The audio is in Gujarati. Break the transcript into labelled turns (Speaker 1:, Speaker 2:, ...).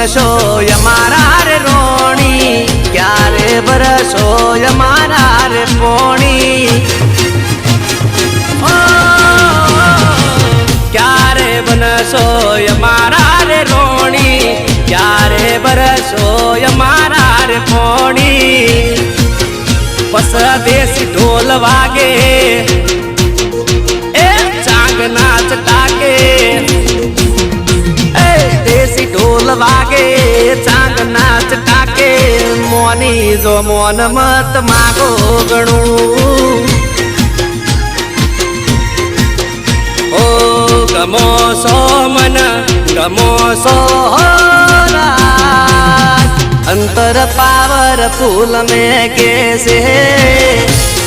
Speaker 1: બનશો અમારા રે રોણી ક્યારે બરસો અમારા રે પોણી ક્યારે બનશો અમારા રે રોણી ક્યારે બરસો અમારા રે પોણી પસ દેશી ઢોલ વાગે એ ચાંગ નાચ ટાકે દેશી ઢોલ વાગે ચાંગ નાચ ટાકે મોની જો મોન મત માગો ગણું ઓ ગમો સો મન ગમો સો અંતર પાવર ફૂલ में कैसे